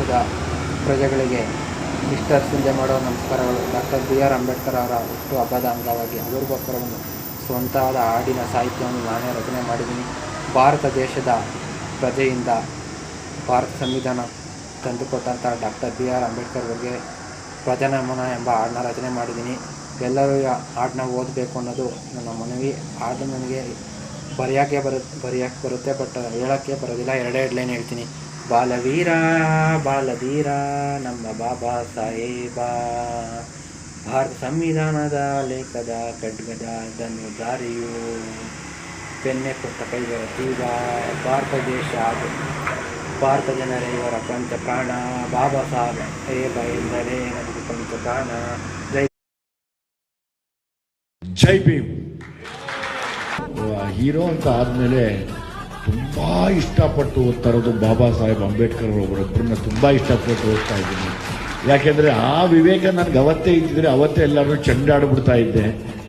ದೇಶದ ಪ್ರಜೆಗಳಿಗೆ ನಿಷ್ಠರ್ಸಿಂದೆ ಮಾಡುವ ನಮಸ್ಕಾರಗಳು. ಡಾಕ್ಟರ್ BR ಅಂಬೇಡ್ಕರ್ ಅವರ ಹುಟ್ಟು ಹಬ್ಬದ ಅಂಗವಾಗಿ ಅವರಿಗೋಸ್ಕರ ಒಂದು ಸ್ವಂತವಾದ ಹಾಡಿನ ಸಾಹಿತ್ಯವನ್ನು ನಾನೇ ರಚನೆ ಮಾಡಿದ್ದೀನಿ. ಭಾರತ ದೇಶದ ಪ್ರಜೆಯಿಂದ ಭಾರತ ಸಂವಿಧಾನ ತಂದುಕೊಟ್ಟಂಥ ಡಾಕ್ಟರ್ BR ಅಂಬೇಡ್ಕರ್ ಅವರಿಗೆ ಪ್ರಜಾನಮನ ಎಂಬ ಹಾಡನ್ನ ರಚನೆ ಮಾಡಿದ್ದೀನಿ. ಎಲ್ಲರೂ ಹಾಡನ್ನ ಓದಬೇಕು ಅನ್ನೋದು ನನ್ನ ಮನವಿ. ಹಾಡು ನನಗೆ ಬರೆಯೋಕ್ಕೆ ಬರುತ್ತೆ, ಬಟ್ ಹೇಳೋಕ್ಕೆ ಬರೋದಿಲ್ಲ. ಎರಡೇ ಲೈನ್ ಹೇಳ್ತೀನಿ. ಬಾಲವೀರ ಬಾಲಧೀರ ನಮ್ಮ ಬಾಬಾ ಸಾಹೇಬ, ಭಾರತ ಸಂವಿಧಾನದ ಲೇಖದ ಖಡ್ಗದ ಧನುಧಾರಿಯು, ಬೆನ್ನೆ ಕೊಟ್ಟ ಕೈಗಳ ತೀರ ಭಾರತ ದೇಶ ಹಾಗೂ ಭಾರತ ಜನರೇ ಇವರ ಪಂಚ ಪ್ರಾಣ, ಬಾಬಾ ಸಾಹೇಬ ಎಂದರೆ ನಮಗೆ ಪಂಚ ಪ್ರಾಣ. ಜೈ ಭೀಮ್. ಹೀರೋ ಅಂತ ಆದಮೇಲೆ ತುಂಬ ಇಷ್ಟಪಟ್ಟು ಓದ್ತಾ ಇರೋದು ಬಾಬಾ ಸಾಹೇಬ್ ಅಂಬೇಡ್ಕರ್ ಒಬ್ಬರೊಬ್ಬರನ್ನ ತುಂಬ ಇಷ್ಟಪಟ್ಟು ಓದ್ತಾ ಇದ್ದೀನಿ. ಯಾಕೆಂದರೆ ಆ ವಿವೇಕ ನನಗೆ ಅವತ್ತೇ ಇದ್ದಿದ್ರೆ ಅವತ್ತೇ ಎಲ್ಲರೂ ಚೆಂಡಾಡ್ಬಿಡ್ತಾ ಇದ್ದೆ.